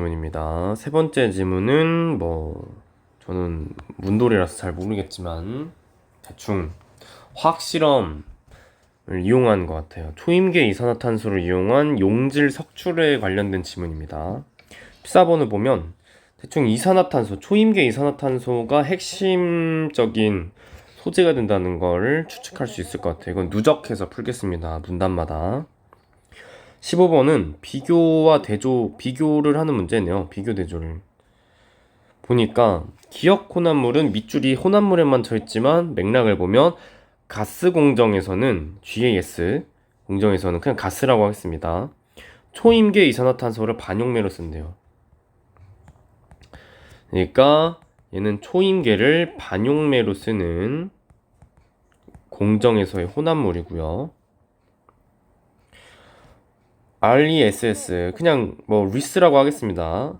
질문입니다. 세 번째 질문은 저는 문돌이라서 잘 모르겠지만 대충 화학 실험을 이용한 것 같아요. 초임계 이산화탄소를 이용한 용질 석출에 관련된 질문입니다. 필사본을 보면 대충 초임계 이산화탄소가 핵심적인 소재가 된다는 걸 추측할 수 있을 것 같아요. 이건 누적해서 풀겠습니다. 문단마다. 15번은 비교를 하는 문제네요. 비교 대조를. 보니까 기억 혼합물은 밑줄이 혼합물에만 쳐있지만 맥락을 보면 가스 공정에서는 GAS 공정에서는 그냥 가스라고 하겠습니다. 초임계 이산화탄소를 반용매로 쓴대요. 그러니까 얘는 초임계를 반용매로 쓰는 공정에서의 혼합물이고요. RESS 그냥 리스라고 하겠습니다.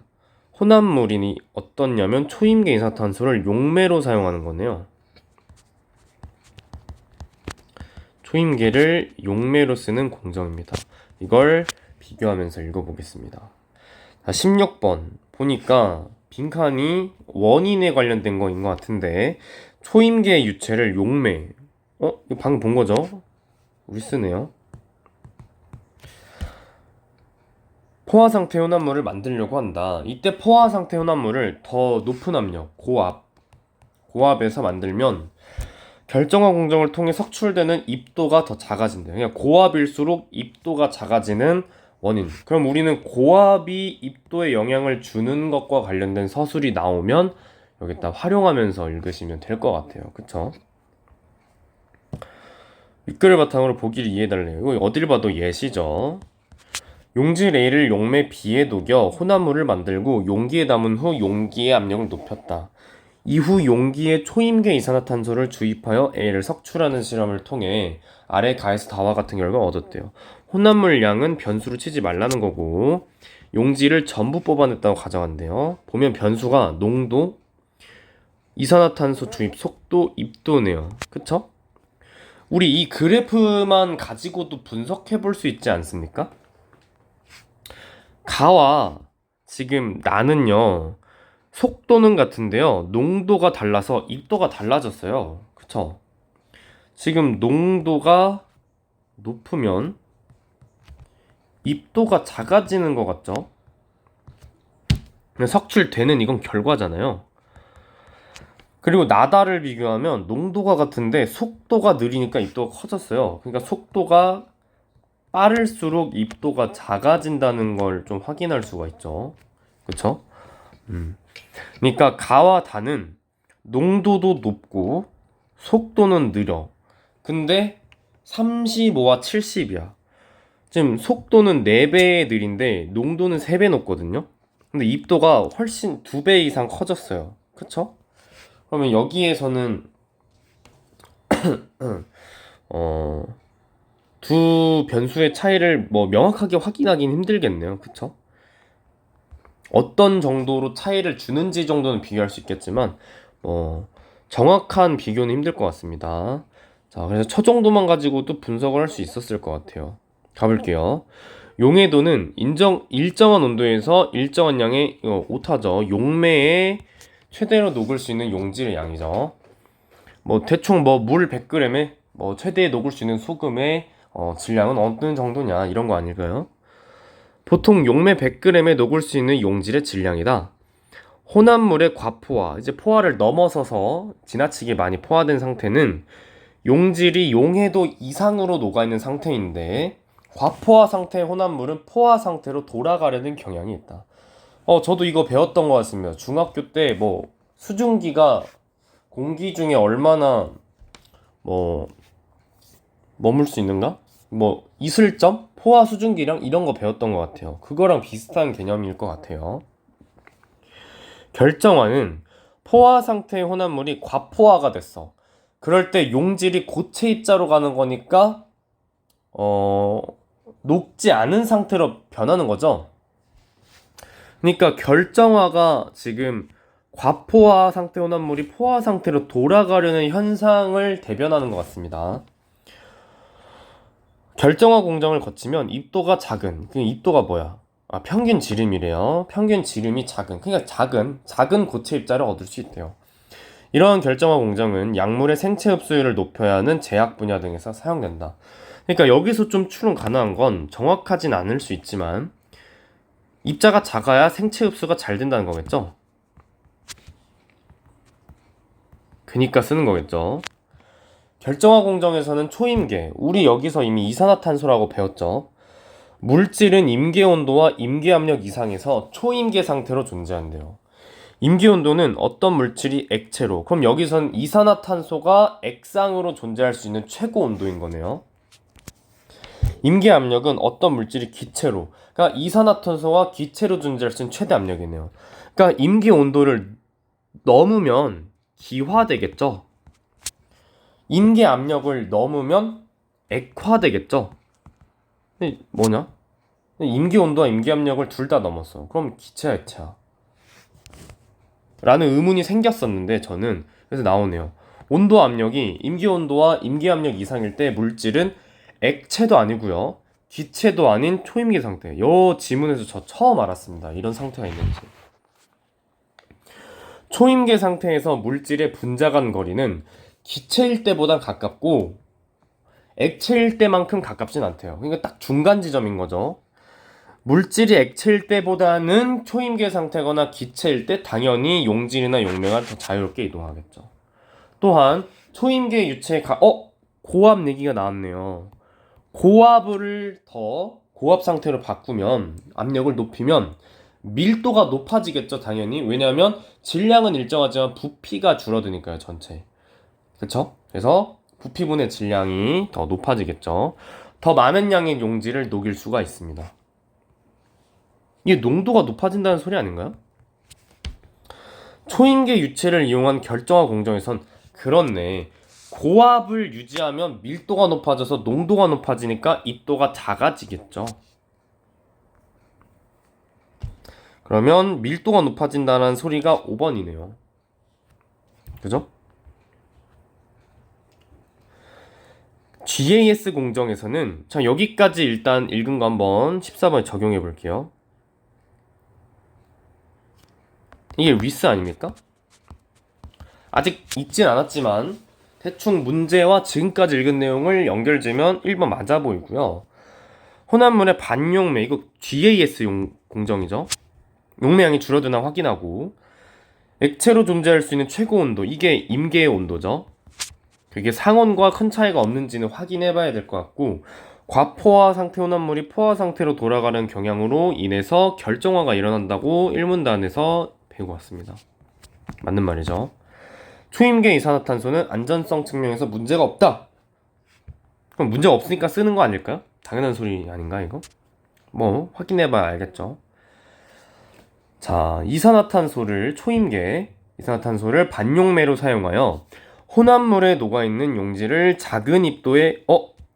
혼합물이 어떻냐면 초임계 이산화탄소를 용매로 사용하는 거네요. 초임계를 용매로 쓰는 공정입니다. 이걸 비교하면서 읽어보겠습니다. 16번 보니까 빈칸이 원인에 관련된 거인 것 같은데 초임계 유체를 용매 이거 방금 본 거죠? 리스네요. 포화상태 혼합물을 만들려고 한다. 이때 포화상태 혼합물을 더 높은 압력, 고압에서 만들면 결정화 공정을 통해 석출되는 입도가 더 작아진대요. 그냥 고압일수록 입도가 작아지는 원인. 그럼 우리는 고압이 입도에 영향을 주는 것과 관련된 서술이 나오면 여기다 활용하면서 읽으시면 될 것 같아요. 그쵸? 윗글을 바탕으로 보기를 이해해달래요. 이거 어딜 봐도 예시죠. 용질 A를 용매 B에 녹여 혼합물을 만들고 용기에 담은 후 용기의 압력을 높였다. 이후 용기에 초임계 이산화탄소를 주입하여 A를 석출하는 실험을 통해 아래 가에서 다와 같은 결과를 얻었대요. 혼합물 양은 변수로 치지 말라는 거고 용지를 전부 뽑아냈다고 가정한대요. 보면 변수가 농도, 이산화탄소 주입 속도, 입도네요. 그쵸? 우리 이 그래프만 가지고도 분석해 볼 수 있지 않습니까? 가와 지금 나는요 속도는 같은데요 농도가 달라서 입도가 달라졌어요. 그쵸? 지금 농도가 높으면 입도가 작아지는 것 같죠? 석출되는 이건 결과잖아요. 그리고 나다를 비교하면 농도가 같은데 속도가 느리니까 입도가 커졌어요. 그러니까 속도가 빠를수록 입도가 작아진다는 걸 좀 확인할 수가 있죠. 그쵸? 그러니까 가와 다는 농도도 높고 속도는 느려. 근데 35와 70이야. 지금 속도는 4배 느린데 농도는 3배 높거든요. 근데 입도가 훨씬 2배 이상 커졌어요. 그쵸? 그러면 여기에서는 두 변수의 차이를 명확하게 확인하기는 힘들겠네요. 그쵸? 어떤 정도로 차이를 주는지 정도는 비교할 수 있겠지만 정확한 비교는 힘들 것 같습니다. 자, 그래서 저 정도만 가지고도 분석을 할 수 있었을 것 같아요. 가볼게요. 용해도는 일정한 온도에서 일정한 양의 오타죠. 용매에 최대로 녹을 수 있는 용질의 양이죠. 대충 물 100g에 최대 녹을 수 있는 소금의 질량은 어느 정도냐 이런 거 아닐까요? 보통 용매 100g에 녹을 수 있는 용질의 질량이다. 혼합물의 과포화, 이제 포화를 넘어서서 지나치게 많이 포화된 상태는 용질이 용해도 이상으로 녹아있는 상태인데 과포화 상태의 혼합물은 포화 상태로 돌아가려는 경향이 있다. 저도 이거 배웠던 것 같습니다. 중학교 때 수증기가 공기 중에 얼마나 머물 수 있는가? 이슬점? 포화 수증기량 이런 거 배웠던 것 같아요. 그거랑 비슷한 개념일 것 같아요. 결정화는 포화 상태의 혼합물이 과포화가 됐어. 그럴 때 용질이 고체 입자로 가는 거니까 녹지 않은 상태로 변하는 거죠. 그러니까 결정화가 지금 과포화 상태 혼합물이 포화 상태로 돌아가려는 현상을 대변하는 것 같습니다. 결정화 공정을 거치면 입도가 작은, 그 입도가 뭐야? 평균 지름이래요. 평균 지름이 작은, 그러니까 작은 고체 입자를 얻을 수 있대요. 이러한 결정화 공정은 약물의 생체 흡수율을 높여야 하는 제약 분야 등에서 사용된다. 그러니까 여기서 좀 추론 가능한 건 정확하진 않을 수 있지만 입자가 작아야 생체 흡수가 잘 된다는 거겠죠? 그니까 쓰는 거겠죠. 결정화 공정에서는 초임계, 우리 여기서 이미 이산화탄소라고 배웠죠. 물질은 임계 온도와 임계 압력 이상에서 초임계 상태로 존재한대요. 임계 온도는 어떤 물질이 액체로, 그럼 여기선 이산화탄소가 액상으로 존재할 수 있는 최고 온도인 거네요. 임계 압력은 어떤 물질이 기체로, 그러니까 이산화탄소가 기체로 존재할 수 있는 최대 압력이네요. 그러니까 임계 온도를 넘으면 기화되겠죠. 임계 압력을 넘으면 액화되겠죠. 뭐냐? 임계 온도와 임계 압력을 둘 다 넘었어. 그럼 기체야, 액체야? 라는 의문이 생겼었는데 저는 그래서 나오네요. 온도 압력이 임계 온도와 임계 압력 이상일 때 물질은 액체도 아니고요. 기체도 아닌 초임계 상태. 요 지문에서 저 처음 알았습니다. 이런 상태가 있는지. 초임계 상태에서 물질의 분자간 거리는 기체일 때보다 가깝고 액체일 때만큼 가깝진 않대요. 그러니까 딱 중간 지점인 거죠. 물질이 액체일 때보다는 초임계 상태거나 기체일 때 당연히 용질이나 용매가 더 자유롭게 이동하겠죠. 또한 초임계 유체의 고압 얘기가 나왔네요. 고압을 더 고압 상태로 바꾸면 압력을 높이면 밀도가 높아지겠죠, 당연히. 왜냐하면 질량은 일정하지만 부피가 줄어드니까요, 전체. 그쵸? 그래서 부피분의 질량이 더 높아지겠죠. 더 많은 양의 용질을 녹일 수가 있습니다. 이게 농도가 높아진다는 소리 아닌가요? 초임계 유체를 이용한 결정화 공정에선 그렇네. 고압을 유지하면 밀도가 높아져서 농도가 높아지니까 입도가 작아지겠죠. 그러면 밀도가 높아진다는 소리가 5번이네요. 그죠? GAS 공정에서는 자 여기까지 일단 읽은 거 한번 14번에 적용해 볼게요. 이게 위스 아닙니까? 아직 읽진 않았지만 대충 문제와 지금까지 읽은 내용을 연결지면 1번 맞아 보이고요. 혼합물의 반용매, 이거 GAS 공정이죠. 용매량이 줄어드나 확인하고 액체로 존재할 수 있는 최고 온도, 이게 임계의 온도죠. 그게 상온과 큰 차이가 없는지는 확인해 봐야 될 것 같고 과포화 상태 혼합물이 포화 상태로 돌아가는 경향으로 인해서 결정화가 일어난다고 1문단에서 배우고 왔습니다. 맞는 말이죠. 초임계 이산화탄소는 안전성 측면에서 문제가 없다. 그럼 문제가 없으니까 쓰는 거 아닐까요? 당연한 소리 아닌가 이거? 뭐 확인해봐야 알겠죠. 자, 초임계 이산화탄소를 반용매로 사용하여 혼합물에 녹아있는 용질을 작은 입도에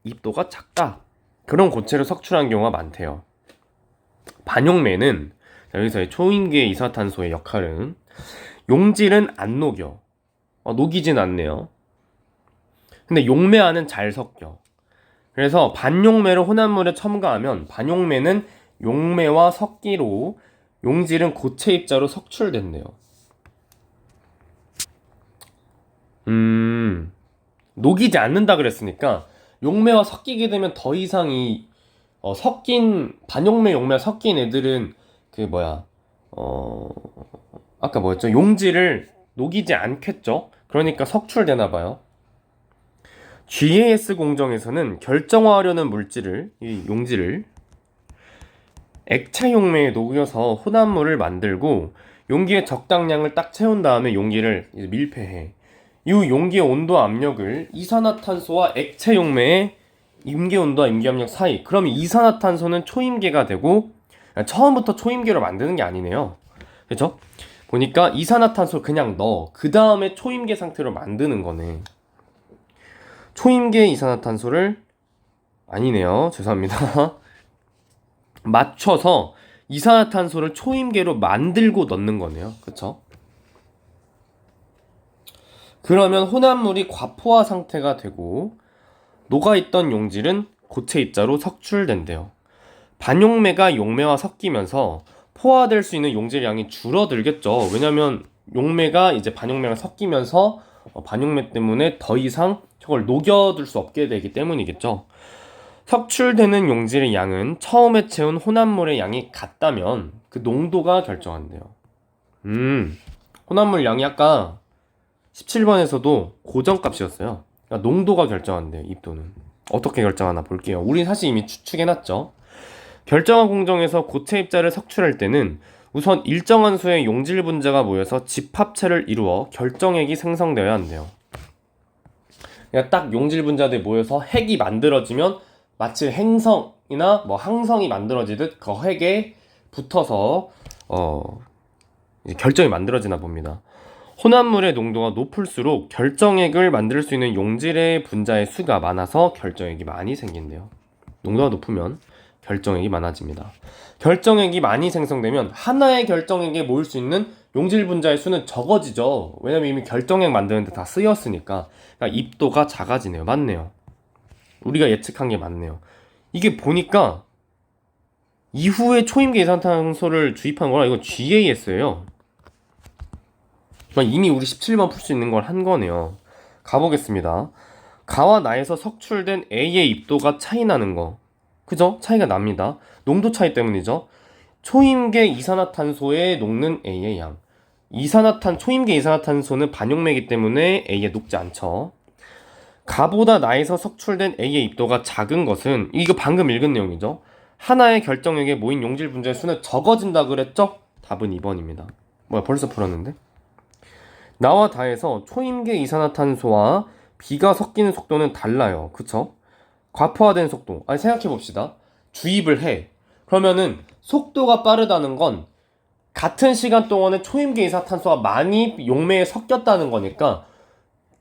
입도가 작다, 그런 고체로 석출하는 경우가 많대요. 반용매는 여기서의 초임계 이산화탄소의 역할은 용질은 안 녹여. 녹이진 않네요. 근데 용매와는 잘 섞여. 그래서 반용매를 혼합물에 첨가하면 반용매는 용매와 섞기로 용질은 고체 입자로 석출된대요. 녹이지 않는다 그랬으니까 용매와 섞이게 되면 더 이상 이 섞인 반용매 용매와 섞인 애들은 아까 뭐였죠? 용질을 녹이지 않겠죠? 그러니까 석출되나 봐요. GAS 공정에서는 결정화하려는 물질을, 이 용질을 액체 용매에 녹여서 혼합물을 만들고 용기에 적당량을 딱 채운 다음에 용기를 밀폐해. 이 용기의 온도 압력을 이산화탄소와 액체 용매의 임계 온도와 임계 압력 사이. 그럼 이산화탄소는 초임계가 되고 처음부터 초임계로 만드는 게 아니네요. 그죠? 보니까 이산화탄소 그냥 넣어. 그 다음에 초임계 상태로 만드는 거네. 초임계 이산화탄소를 아니네요. 죄송합니다. 맞춰서 이산화탄소를 초임계로 만들고 넣는 거네요. 그쵸? 그러면 혼합물이 과포화 상태가 되고 녹아있던 용질은 고체 입자로 석출된대요. 반용매가 용매와 섞이면서 포화될 수 있는 용질 양이 줄어들겠죠. 왜냐면 용매가 이제 반용매랑 섞이면서 반용매 때문에 더 이상 저걸 녹여둘 수 없게 되기 때문이겠죠. 섭출되는 용질의 양은 처음에 채운 혼합물의 양이 같다면 그 농도가 결정한대요. 혼합물 양이 아까 17번에서도 고정값이었어요. 그러니까 농도가 결정한대요. 입도는. 어떻게 결정하나 볼게요. 우린 사실 이미 추측해놨죠. 결정화 공정에서 고체 입자를 석출할 때는 우선 일정한 수의 용질 분자가 모여서 집합체를 이루어 결정액이 생성되어야 한대요. 그러니까 딱 용질 분자들이 모여서 핵이 만들어지면 마치 행성이나 뭐 항성이 만들어지듯 그 핵에 붙어서 이제 결정이 만들어지나 봅니다. 혼합물의 농도가 높을수록 결정액을 만들 수 있는 용질의 분자의 수가 많아서 결정액이 많이 생긴대요. 농도가 높으면 결정액이 많아집니다. 결정액이 많이 생성되면 하나의 결정액에 모일 수 있는 용질 분자의 수는 적어지죠. 왜냐면 이미 결정액 만드는데 다 쓰였으니까. 그러니까 입도가 작아지네요. 맞네요. 우리가 예측한 게 맞네요. 이게 보니까 이후에 초임계 이산화탄소를 주입한 거라 이건 GAS예요. 이미 우리 17번 풀 수 있는 걸 한 거네요. 가보겠습니다. 가와 나에서 석출된 A의 입도가 차이 나는 거. 그죠? 차이가 납니다. 농도 차이 때문이죠. 초임계 이산화탄소에 녹는 A의 양. 초임계 이산화탄소는 반용매이기 때문에 A에 녹지 않죠. 가보다 나에서 석출된 A의 입도가 작은 것은, 이거 방금 읽은 내용이죠. 하나의 결정액에 모인 용질 분자의 수는 적어진다 그랬죠? 답은 2번입니다. 뭐야, 벌써 풀었는데? 나와 다에서 초임계 이산화탄소와 비가 섞이는 속도는 달라요. 그쵸? 과포화된 속도. 생각해봅시다. 주입을 해. 그러면은 속도가 빠르다는 건 같은 시간 동안에 초임계 이산화탄소가 많이 용매에 섞였다는 거니까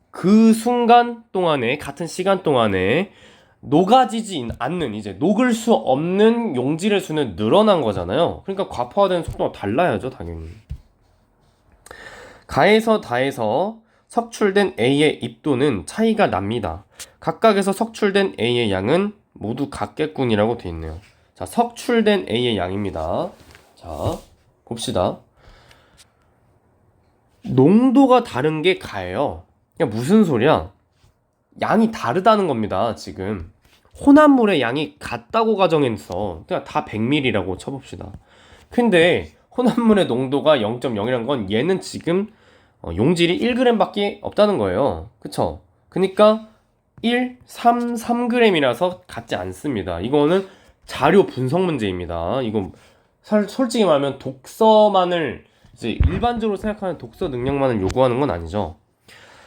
그 순간 동안에, 같은 시간 동안에 녹아지지 않는, 이제 녹을 수 없는 용질의 수는 늘어난 거잖아요. 그러니까 과포화되는 속도가 달라야죠, 당연히. 가에서 다에서 석출된 A의 입도는 차이가 납니다. 각각에서 석출된 A의 양은 모두 같겠군이라고 되어 있네요. 자, 석출된 A의 양입니다. 자, 봅시다. 농도가 다른 게 가예요. 그러니까 무슨 소리야? 양이 다르다는 겁니다, 지금. 혼합물의 양이 같다고 가정했어. 그러니까 다 100ml라고 쳐봅시다. 근데 혼합물의 농도가 0.0이란 건 얘는 지금 용질이 1g 밖에 없다는 거예요. 그쵸? 그러니까 3g이라서 같지 않습니다. 이거는 자료 분석 문제입니다. 이건 솔직히 말하면 독서만을, 이제 일반적으로 생각하는 독서 능력만을 요구하는 건 아니죠.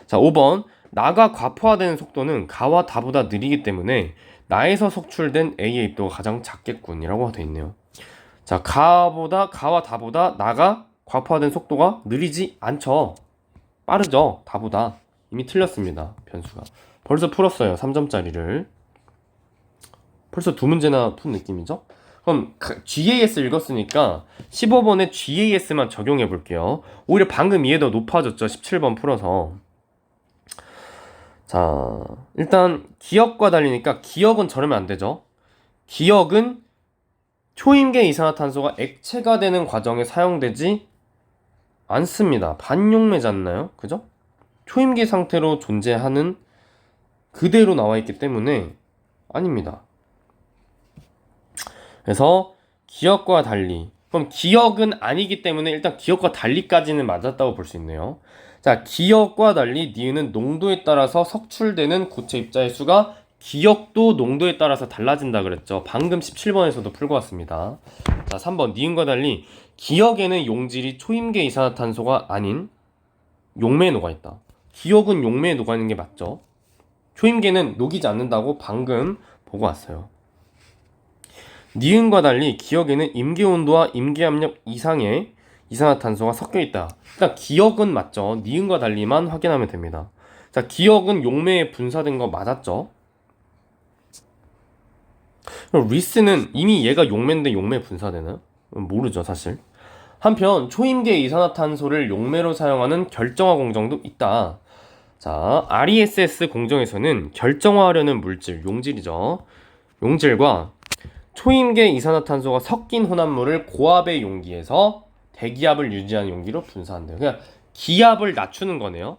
자, 5번. 나가 과포화되는 속도는 가와 다보다 느리기 때문에 나에서 석출된 A의 입도가 가장 작겠군이라고 되어 있네요. 자, 가와 다보다 나가 과포화된 속도가 느리지 않죠. 빠르죠. 다보다. 이미 틀렸습니다. 변수가. 벌써 풀었어요. 3점짜리를. 벌써 두 문제나 푼 느낌이죠? 그럼 GAS 읽었으니까 15번에 GAS만 적용해 볼게요. 오히려 방금 이해 더 높아졌죠. 17번 풀어서. 자, 일단 기억과 달리니까 기억은 저러면 안 되죠. 기억은 초임계 이산화탄소가 액체가 되는 과정에 사용되지 않습니다. 반용매잖아요. 그죠? 초임계 상태로 존재하는 그대로 나와 있기 때문에 아닙니다. 그래서 기억과 달리, 그럼 기억은 아니기 때문에 일단 기억과 달리까지는 맞았다고 볼 수 있네요. 자, 기억과 달리 니은은 농도에 따라서 석출되는 고체 입자의 수가 기억도 농도에 따라서 달라진다 그랬죠. 방금 17번에서도 풀고 왔습니다. 자, 3번 니은과 달리 기억에는 용질이 초임계 이산화탄소가 아닌 용매에 녹아있다. 기억은 용매에 녹아있는 게 맞죠. 초임계는 녹이지 않는다고 방금 보고 왔어요. 니은과 달리 기억에는 임계온도와 임계압력 이상의 이산화탄소가 섞여있다. 일단 기억은 맞죠. 니은과 달리만 확인하면 됩니다. 자, 기억은 용매에 분사된 거 맞았죠. 그럼 리스는 이미 얘가 용매인데 용매에 분사되나요? 모르죠, 사실. 한편 초임계 이산화탄소를 용매로 사용하는 결정화 공정도 있다. 자, RESS 공정에서는 결정화하려는 물질, 용질이죠. 용질과 초임계 이산화탄소가 섞인 혼합물을 고압의 용기에서 대기압을 유지하는 용기로 분사한대요. 그냥 기압을 낮추는 거네요.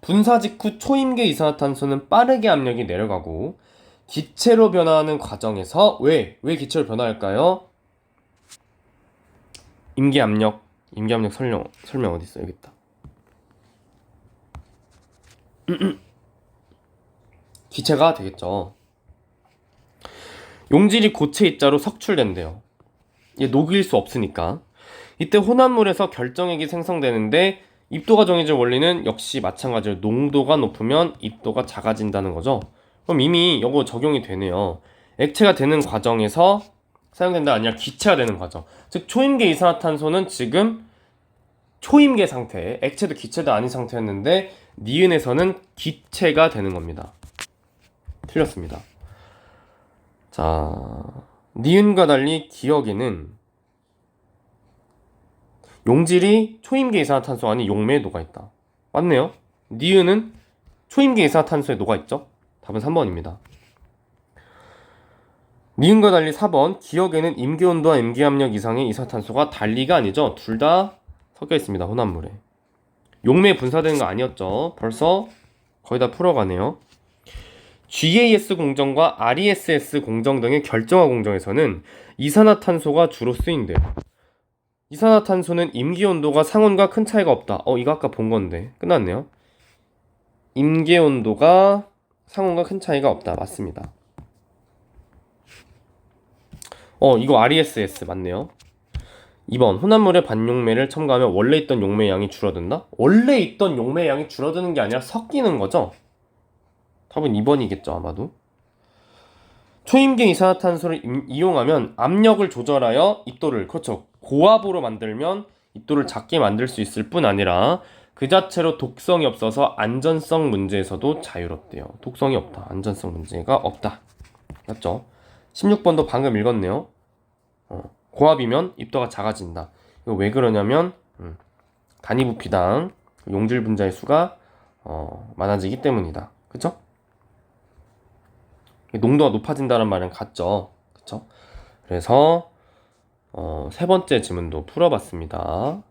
분사 직후 초임계 이산화탄소는 빠르게 압력이 내려가고 기체로 변화하는 과정에서 왜 기체로 변화할까요? 임계압력 설명 어디 있어? 여기 있다. 기체가 되겠죠. 용질이 고체 입자로 석출된대요. 얘 녹일 수 없으니까. 이때 혼합물에서 결정액이 생성되는데 입도가 정해질 원리는 역시 마찬가지로 농도가 높으면 입도가 작아진다는 거죠. 그럼 이미 이거 적용이 되네요. 액체가 되는 과정에서 사용된다 아니라 기체가 되는 과정. 즉 초임계 이산화탄소는 지금 초임계 상태, 액체도 기체도 아닌 상태였는데 니은에서는 기체가 되는 겁니다. 틀렸습니다. 자, 니은과 달리 기억에는 용질이 초임계 이산화탄소 안에 용매에 녹아있다. 맞네요. 니은은 초임계 이산화탄소에 녹아있죠? 답은 3번입니다. 니은과 달리 4번 기억에는 임계온도와 임계압력 이상의 이산화탄소가 달리가 아니죠. 둘 다 섞여있습니다. 혼합물에. 용매에 분사되는 거 아니었죠. 벌써 거의 다 풀어가네요. GAS 공정과 RESS 공정 등의 결정화 공정에서는 이산화탄소가 주로 쓰인대요. 이산화탄소는 임계온도가 상온과 큰 차이가 없다. 이거 아까 본 건데 끝났네요. 임계온도가 상온과 큰 차이가 없다. 맞습니다. 이거 RESS 맞네요. 2번 혼합물의 반용매를 첨가하면 원래 있던 용매 양이 줄어든다? 원래 있던 용매 양이 줄어드는 게 아니라 섞이는 거죠? 답은 2번이겠죠 아마도. 초임계 이산화탄소를 이용하면 압력을 조절하여 입도를 그렇죠 고압으로 만들면 입도를 작게 만들 수 있을 뿐 아니라 그 자체로 독성이 없어서 안전성 문제에서도 자유롭대요. 독성이 없다. 안전성 문제가 없다. 맞죠? 16번도 방금 읽었네요. 고압이면 입도가 작아진다. 이거 왜 그러냐면 단위 부피당 용질 분자의 수가 많아지기 때문이다. 그쵸? 농도가 높아진다는 말은 같죠. 그쵸? 그래서 세 번째 지문도 풀어봤습니다.